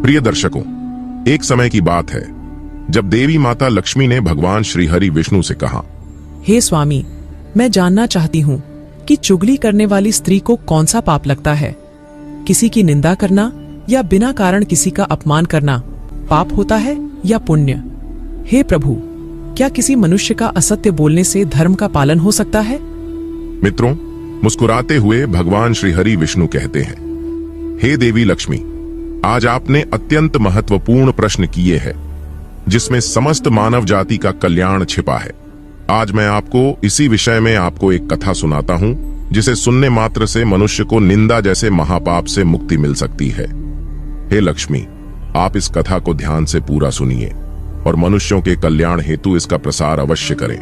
प्रिय दर्शकों, एक समय की बात है जब देवी माता लक्ष्मी ने भगवान श्री हरि विष्णु से कहा, हे स्वामी, मैं जानना चाहती हूँ कि चुगली करने वाली स्त्री को कौन सा पाप लगता है। किसी की निंदा करना या बिना कारण किसी का अपमान करना पाप होता है या पुण्य? हे प्रभु, क्या किसी मनुष्य का असत्य बोलने से धर्म का पालन हो सकता है? मित्रों, मुस्कुराते हुए भगवान श्री हरि विष्णु कहते हैं, हे देवी लक्ष्मी, आज आपने अत्यंत महत्वपूर्ण प्रश्न किए हैं जिसमें समस्त मानव जाति का कल्याण छिपा है। आज मैं आपको इसी विषय में आपको एक कथा सुनाता हूं जिसे सुनने मात्र से मनुष्य को निंदा जैसे महापाप से मुक्ति मिल सकती है। हे लक्ष्मी, आप इस कथा को ध्यान से पूरा सुनिए और मनुष्यों के कल्याण हेतु इसका प्रसार अवश्य करें।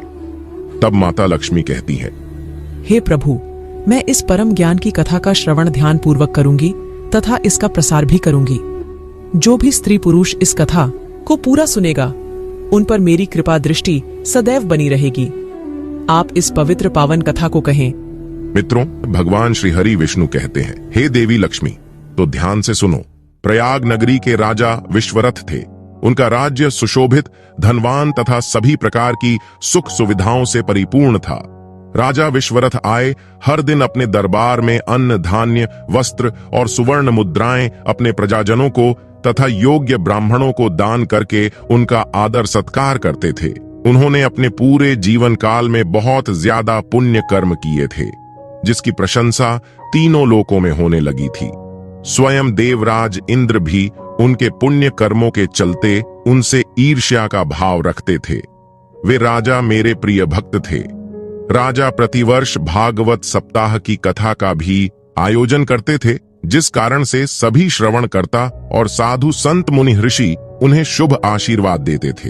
तब माता लक्ष्मी कहती है, हे प्रभु, मैं इस परम ज्ञान की कथा का श्रवण ध्यान पूर्वक करूंगी तथा इसका प्रसार भी करूंगी। जो भी स्त्री पुरुष इस कथा को पूरा सुनेगा, उन पर मेरी कृपा दृष्टि सदैव बनी रहेगी। आप इस पवित्र पावन कथा को कहें। मित्रों, भगवान श्री हरि विष्णु कहते हैं, हे देवी लक्ष्मी, तो ध्यान से सुनो। प्रयाग नगरी के राजा विश्वरथ थे। उनका राज्य सुशोभित, धनवान तथा सभी प्रकार की सुख सुविधाओं से परिपूर्ण था। राजा विश्वरथ आए हर दिन अपने दरबार में अन्न, धान्य, वस्त्र और सुवर्ण मुद्राएं अपने प्रजाजनों को तथा योग्य ब्राह्मणों को दान करके उनका आदर सत्कार करते थे। उन्होंने अपने पूरे जीवन काल में बहुत ज्यादा पुण्य कर्म किए थे, जिसकी प्रशंसा तीनों लोकों में होने लगी थी। स्वयं देवराज इंद्र भी उनके पुण्य कर्मों के चलते उनसे ईर्ष्या का भाव रखते थे। वे राजा मेरे प्रिय भक्त थे। राजा प्रतिवर्ष भागवत सप्ताह की कथा का भी आयोजन करते थे, जिस कारण से सभी श्रवणकर्ता और साधु संत मुनि ऋषि उन्हें शुभ आशीर्वाद देते थे।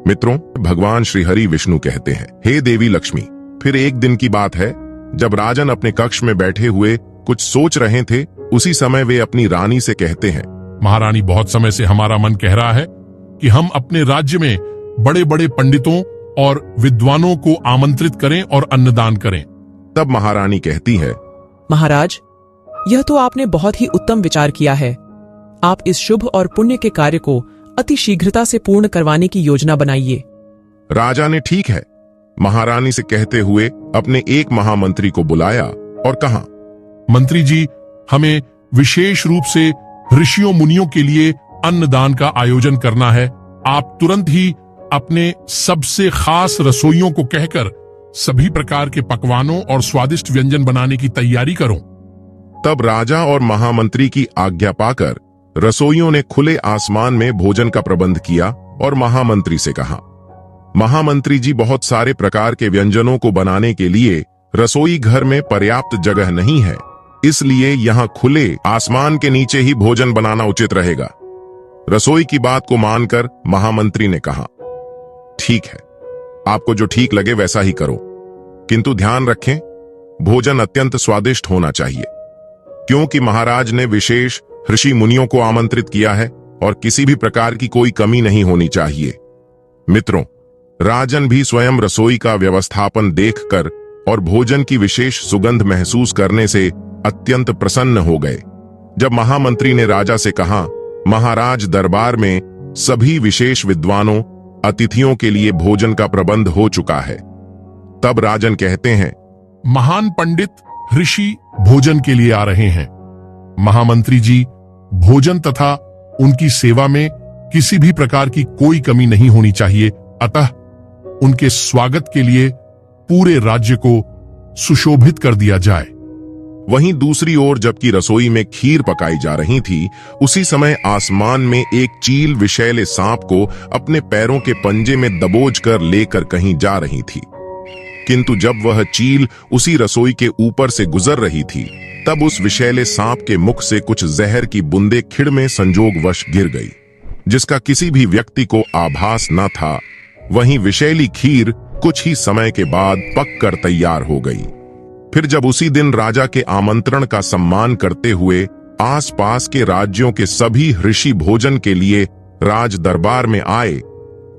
मित्रों, भगवान श्री हरि विष्णु कहते हैं, हे देवी लक्ष्मी, फिर एक दिन की बात है जब राजन अपने कक्ष में बैठे हुए कुछ सोच रहे थे। उसी समय वे अपनी रानी से कहते हैं, महारानी, बहुत समय से हमारा मन कह रहा है कि हम अपने राज्य में बड़े बड़े पंडितों और विद्वानों को आमंत्रित करें और अन्नदान करें। तब महारानी कहती है, महाराज, यह तो आपने बहुत ही उत्तम विचार किया है। आप इस शुभ और पुण्य के कार्य को अति शीघ्रता से पूर्ण करवाने की योजना बनाइए। राजा ने ठीक है महारानी से कहते हुए अपने एक महामंत्री को बुलाया और कहा, मंत्री जी, हमें विशेष रूप से ऋषियों मुनियों के लिए अन्नदान का आयोजन करना है। आप तुरंत ही अपने सबसे खास रसोइयों को कहकर सभी प्रकार के पकवानों और स्वादिष्ट व्यंजन बनाने की तैयारी करो। तब राजा और महामंत्री की आज्ञा पाकर रसोइयों ने खुले आसमान में भोजन का प्रबंध किया और महामंत्री से कहा, महामंत्री जी, बहुत सारे प्रकार के व्यंजनों को बनाने के लिए रसोई घर में पर्याप्त जगह नहीं है, इसलिए यहाँ खुले आसमान के नीचे ही भोजन बनाना उचित रहेगा। रसोई की बात को मानकर महामंत्री ने कहा, ठीक है, आपको जो ठीक लगे वैसा ही करो, किंतु ध्यान रखें, भोजन अत्यंत स्वादिष्ट होना चाहिए, क्योंकि महाराज ने विशेष ऋषि मुनियों को आमंत्रित किया है और किसी भी प्रकार की कोई कमी नहीं होनी चाहिए। मित्रों, राजन भी स्वयं रसोई का व्यवस्थापन देखकर और भोजन की विशेष सुगंध महसूस करने से अत्यंत प्रसन्न हो गए। जब महामंत्री ने राजा से कहा, महाराज, दरबार में सभी विशेष विद्वानों, अतिथियों के लिए भोजन का प्रबंध हो चुका है। तब राजन कहते हैं, महान पंडित ऋषि भोजन के लिए आ रहे हैं। महामंत्री जी, भोजन तथा उनकी सेवा में किसी भी प्रकार की कोई कमी नहीं होनी चाहिए, अतः उनके स्वागत के लिए पूरे राज्य को सुशोभित कर दिया जाए। वहीं दूसरी ओर जबकि रसोई में खीर पकाई जा रही थी, उसी समय आसमान में एक चील विषैले सांप को अपने पैरों के पंजे में दबोच कर लेकर कहीं जा रही थी। किंतु जब वह चील उसी रसोई के ऊपर से गुजर रही थी, तब उस विषैले सांप के मुख से कुछ जहर की बूंदें खिड़ में संजोगवश गिर गई, जिसका किसी भी व्यक्ति को आभास न था। वहीं विषैली खीर कुछ ही समय के बाद पककर तैयार हो गई। फिर जब उसी दिन राजा के आमंत्रण का सम्मान करते हुए आसपास के राज्यों के सभी ऋषि भोजन के लिए राज दरबार में आए,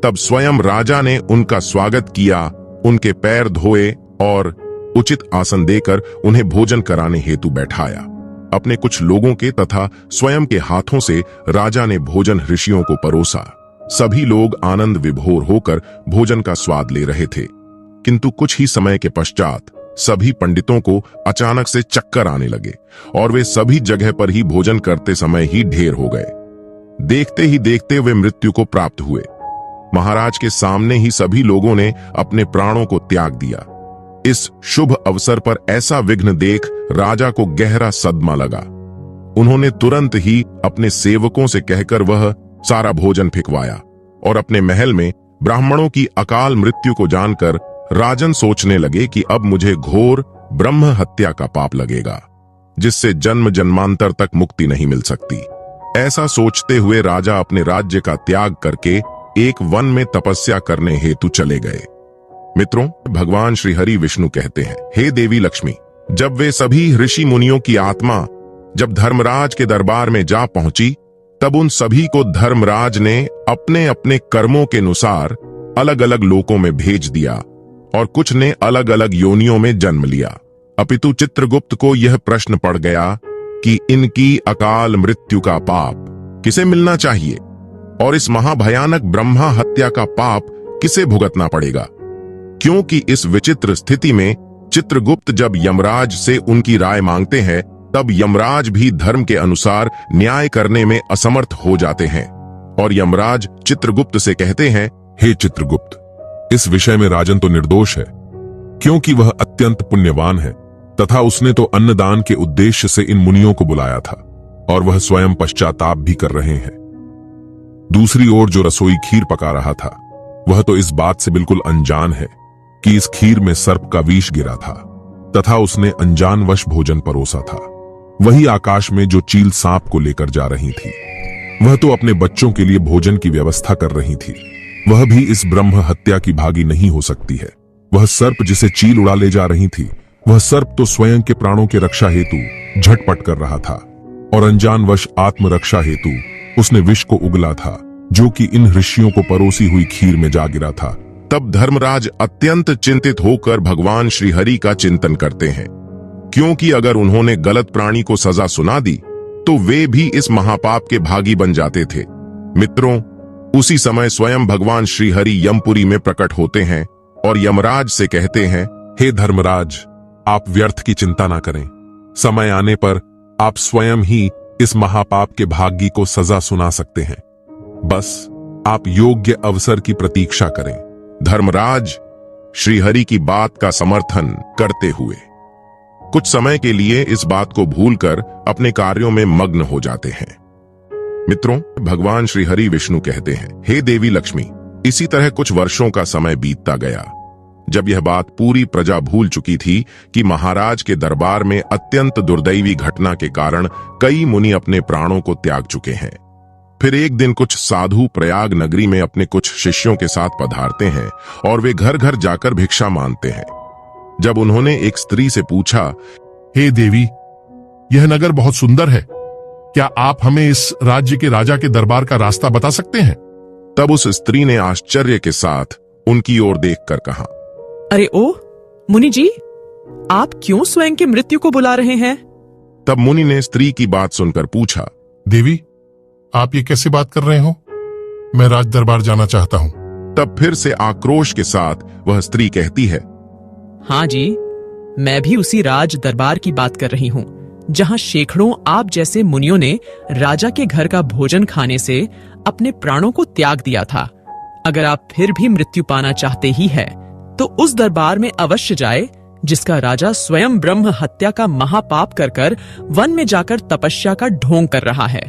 तब स्वयं राजा ने उनका स्वागत किया, उनके पैर धोए और उचित आसन देकर उन्हें भोजन कराने हेतु बैठाया। अपने कुछ लोगों के तथा स्वयं के हाथों से राजा ने भोजन ऋषियों को परोसा। सभी लोग आनंद विभोर होकर भोजन का स्वाद ले रहे थे, किंतु कुछ ही समय के पश्चात सभी पंडितों को अचानक से चक्कर आने लगे और वे सभी जगह पर ही भोजन करते समय ही ढेर हो गए। देखते ही देखते वे मृत्यु को प्राप्त हुए। महाराज के सामने ही सभी लोगों ने अपने प्राणों को त्याग दिया। इस शुभ अवसर पर ऐसा विघ्न देख राजा को गहरा सदमा लगा। उन्होंने तुरंत ही अपने सेवकों से कहकर वह सारा भोजन फेंकवाया और अपने महल में ब्राह्मणों की अकाल मृत्यु को जानकर राजन सोचने लगे कि अब मुझे घोर ब्रह्म हत्या का पाप लगेगा, जिससे जन्म जन्मांतर तक मुक्ति नहीं मिल सकती। ऐसा सोचते हुए राजा अपने राज्य का त्याग करके एक वन में तपस्या करने हेतु चले गए। मित्रों, भगवान श्री हरि विष्णु कहते हैं, हे देवी लक्ष्मी, जब वे सभी ऋषि मुनियों की आत्मा जब धर्मराज के दरबार में जा पहुंची, तब उन सभी को धर्मराज ने अपने अपने कर्मों के अनुसार अलग अलग लोकों में भेज दिया और कुछ ने अलग अलग योनियों में जन्म लिया। अपितु चित्रगुप्त को यह प्रश्न पड़ गया कि इनकी अकाल मृत्यु का पाप किसे मिलना चाहिए और इस महाभयानक ब्रह्मा हत्या का पाप किसे भुगतना पड़ेगा, क्योंकि इस विचित्र स्थिति में चित्रगुप्त जब यमराज से उनकी राय मांगते हैं, तब यमराज भी धर्म के अनुसार न्याय करने में असमर्थ हो जाते हैं और यमराज चित्रगुप्त से कहते हैं, हे चित्रगुप्त, इस विषय में राजन तो निर्दोष है, क्योंकि वह अत्यंत पुण्यवान है तथा उसने तो अन्नदान के उद्देश्य से इन मुनियों को बुलाया था और वह स्वयं पश्चाताप भी कर रहे हैं। दूसरी ओर जो रसोई खीर पका रहा था, वह तो इस बात से बिल्कुल अनजान है कि इस खीर में सर्प का विष गिरा था तथा उसने अनजानवश भोजन परोसा था। वही आकाश में जो चील सांप को लेकर जा रही थी, वह तो अपने बच्चों के लिए भोजन की व्यवस्था कर रही थी। वह भी इस ब्रह्म हत्या की भागी नहीं हो सकती है। वह सर्प जिसे चील उड़ा ले जा रही थी, वह सर्प तो स्वयं के प्राणों की रक्षा हेतु झटपट कर रहा था और अनजानवश आत्मरक्षा हेतु उसने विष को उगला था, जो कि इन ऋषियों को परोसी हुई खीर में जा गिरा था। तब धर्मराज अत्यंत चिंतित होकर भगवान श्री हरि का चिंतन करते हैं, क्योंकि अगर उन्होंने गलत प्राणी को सजा सुना दी तो वे भी इस महापाप के भागी बन जाते थे। मित्रों, उसी समय स्वयं भगवान श्री हरि यमपुरी में प्रकट होते हैं और यमराज से कहते हैं, हे धर्मराज, आप व्यर्थ की चिंता ना करें। समय आने पर आप स्वयं ही इस महापाप के भागी को सजा सुना सकते हैं। बस आप योग्य अवसर की प्रतीक्षा करें। धर्मराज श्रीहरि की बात का समर्थन करते हुए कुछ समय के लिए इस बात को भूलकर अपने कार्यों में मग्न हो जाते हैं। मित्रों, भगवान श्री हरि विष्णु कहते हैं, हे देवी लक्ष्मी, इसी तरह कुछ वर्षों का समय बीतता गया। जब यह बात पूरी प्रजा भूल चुकी थी कि महाराज के दरबार में अत्यंत दुर्दैवी घटना के कारण कई मुनि अपने प्राणों को त्याग चुके हैं, फिर एक दिन कुछ साधु प्रयाग नगरी में अपने कुछ शिष्यों के साथ पधारते हैं और वे घर घर जाकर भिक्षा मांगते हैं। जब उन्होंने एक स्त्री से पूछा, हे देवी, यह नगर बहुत सुंदर है, क्या आप हमें इस राज्य के राजा के दरबार का रास्ता बता सकते हैं? तब उस स्त्री ने आश्चर्य के साथ उनकी ओर देखकर कहा, अरे ओ मुनि जी, आप क्यों स्वयं की मृत्यु को बुला रहे हैं? तब मुनि ने स्त्री की बात सुनकर पूछा, देवी, आप ये कैसे बात कर रहे हो? मैं राज दरबार जाना चाहता हूं। तब फिर से आक्रोश के साथ वह स्त्री कहती है, हाँ जी, मैं भी उसी राज दरबार की बात कर रही हूँ, जहाँ शेखड़ों आप जैसे मुनियों ने राजा के घर का भोजन खाने से अपने प्राणों को त्याग दिया था। अगर आप फिर भी मृत्यु पाना चाहते ही है, तो उस दरबार में अवश्य जाए जिसका राजा स्वयं ब्रह्म हत्या का महापाप कर कर वन में जाकर तपस्या का ढोंग कर रहा है।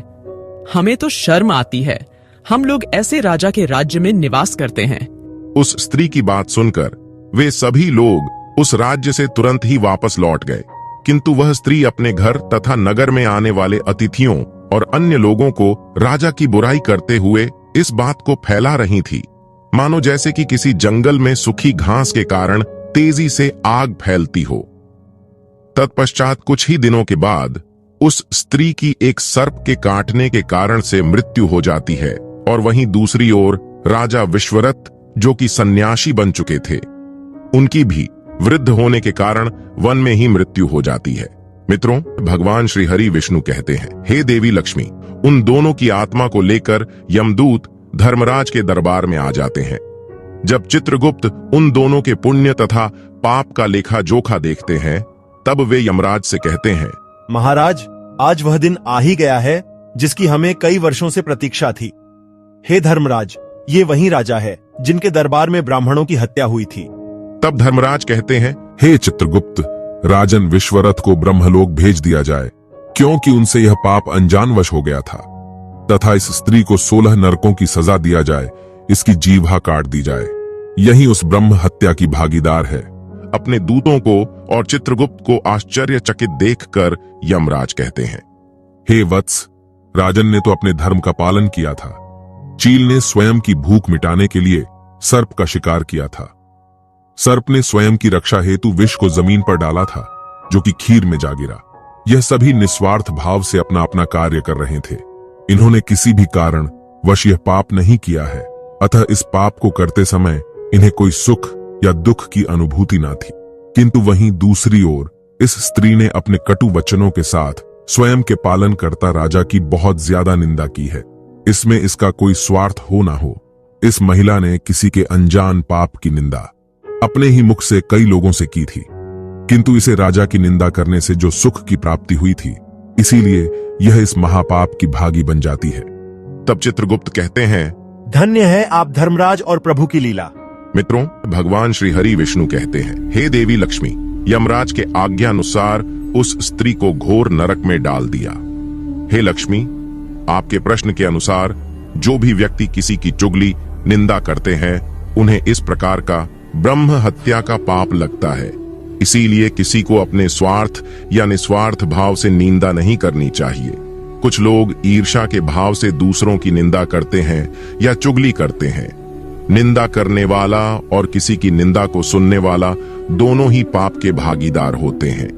हमें तो शर्म आती है, हम लोग ऐसे राजा के राज्य में निवास करते हैं। उस स्त्री की बात सुनकर वे सभी लोग उस राज्य से तुरंत ही वापस लौट गए, किंतु वह स्त्री अपने घर तथा नगर में आने वाले अतिथियों और अन्य लोगों को राजा की बुराई करते हुए इस बात को फैला रही थी, मानो जैसे कि किसी जंगल में सूखी घास के कारण तेजी से आग फैलती हो। तत्पश्चात कुछ ही दिनों के बाद उस स्त्री की एक सर्प के काटने के कारण से मृत्यु हो जाती है और वहीं दूसरी ओर राजा विश्वरथ, जो कि सन्यासी बन चुके थे, उनकी भी वृद्ध होने के कारण वन में ही मृत्यु हो जाती है। मित्रों, भगवान श्री हरि विष्णु कहते हैं, हे देवी लक्ष्मी, उन दोनों की आत्मा को लेकर यमदूत धर्मराज के दरबार में आ जाते हैं। जब चित्रगुप्त उन दोनों के पुण्य तथा पाप का लेखा जोखा देखते हैं, तब वे यमराज से कहते हैं, महाराज, आज वह दिन आ ही गया है जिसकी हमें कई वर्षों से प्रतीक्षा थी। हे धर्मराज, ये वही राजा है जिनके दरबार में ब्राह्मणों की हत्या हुई थी। तब धर्मराज कहते हैं, हे चित्रगुप्त, राजन विश्वरथ को ब्रह्मलोक भेज दिया जाए, क्योंकि उनसे यह पाप अनजानवश हो गया था, तथा इस स्त्री को 16 नरकों की सजा दिया जाए, इसकी जीवा काट दी जाए। यही उस ब्रह्म हत्या की भागीदार है। अपने दूतों को और चित्रगुप्त को आश्चर्यचकित देखकर यमराज कहते हैं, हे वत्स, राजन ने तो अपने धर्म का पालन किया था। चील ने स्वयं की भूख मिटाने के लिए सर्प का शिकार किया था। सर्प ने स्वयं की रक्षा हेतु विष को जमीन पर डाला था, जो कि खीर में जा गिरा। यह सभी निस्वार्थ भाव से अपना अपना कार्य कर रहे थे। इन्होंने किसी भी कारण वश यह पाप नहीं किया है, अतः इस पाप को करते समय इन्हें कोई सुख या दुख की अनुभूति ना थी। किंतु वहीं दूसरी ओर इस स्त्री ने अपने कटु वचनों के साथ स्वयं के पालन करता राजा की बहुत ज्यादा निंदा की है। इसमें इसका कोई स्वार्थ हो ना हो, इस महिला ने किसी के अनजान पाप की निंदा अपने ही मुख से कई लोगों से की थी, किंतु इसे राजा की निंदा करने से जो सुख की प्राप्ति हुई थी, इसीलिए यह इस महापाप की भागी बन जाती है। तब चित्रगुप्त कहते हैं, धन्य है आप धर्मराज और प्रभु की लीला। मित्रों, भगवान श्री हरि विष्णु कहते हैं, हे देवी लक्ष्मी, यमराज के आज्ञानुसार उस स्त्री को घोर नरक में डाल दिया। हे लक्ष्मी, आपके प्रश्न के अनुसार जो भी व्यक्ति किसी की चुगली निंदा करते हैं, उन्हें इस प्रकार का ब्रह्म हत्या का पाप लगता है। इसीलिए किसी को अपने स्वार्थ या निस्वार्थ भाव से निंदा नहीं करनी चाहिए। कुछ लोग ईर्ष्या के भाव से दूसरों की निंदा करते हैं या चुगली करते हैं। निंदा करने वाला और किसी की निंदा को सुनने वाला दोनों ही पाप के भागीदार होते हैं।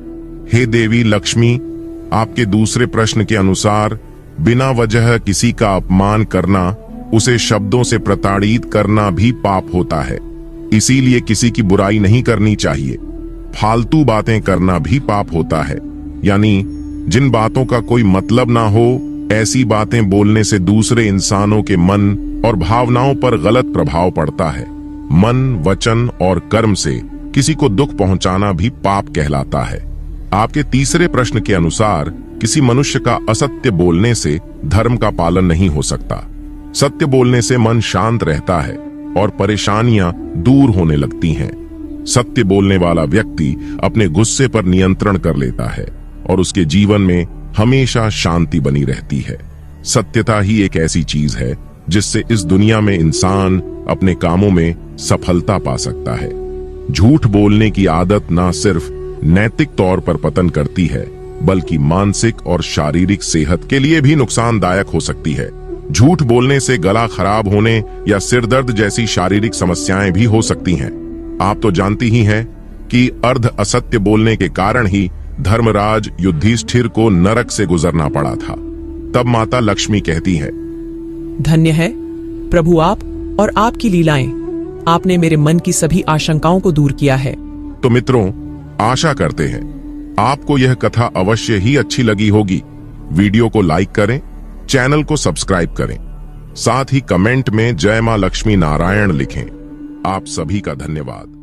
हे देवी लक्ष्मी, आपके दूसरे प्रश्न के अनुसार बिना वजह किसी का अपमान करना, उसे शब्दों से प्रताड़ित करना भी पाप होता है। इसीलिए किसी की बुराई नहीं करनी चाहिए। फालतू बातें करना भी पाप होता है, यानी जिन बातों का कोई मतलब ना हो, ऐसी बातें बोलने से दूसरे इंसानों के मन और भावनाओं पर गलत प्रभाव पड़ता है। मन, वचन और कर्म से किसी को दुख पहुंचाना भी पाप कहलाता है। आपके तीसरे प्रश्न के अनुसार किसी मनुष्य का असत्य बोलने से धर्म का पालन नहीं हो सकता। सत्य बोलने से मन शांत रहता है और परेशानियां दूर होने लगती हैं। सत्य बोलने वाला व्यक्ति अपने गुस्से पर नियंत्रण कर लेता है और उसके जीवन में हमेशा शांति बनी रहती है। सत्यता ही एक ऐसी चीज है जिससे इस दुनिया में इंसान अपने कामों में सफलता पा सकता है। झूठ बोलने की आदत न सिर्फ नैतिक तौर पर पतन करती है, बल्कि मानसिक और शारीरिक सेहत के लिए भी नुकसानदायक हो सकती है। झूठ बोलने से गला खराब होने या सिर दर्द जैसी शारीरिक समस्याएं भी हो सकती हैं। आप तो जानती ही हैं कि अर्ध असत्य बोलने के कारण ही धर्मराज युधिष्ठिर को नरक से गुजरना पड़ा था। तब माता लक्ष्मी कहती है, धन्य है प्रभु आप और आपकी लीलाएं। आपने मेरे मन की सभी आशंकाओं को दूर किया है। तो मित्रों, आशा करते हैं आपको यह कथा अवश्य ही अच्छी लगी होगी। वीडियो को लाइक करें, चैनल को सब्सक्राइब करें, साथ ही कमेंट में जय मां लक्ष्मी नारायण लिखें। आप सभी का धन्यवाद।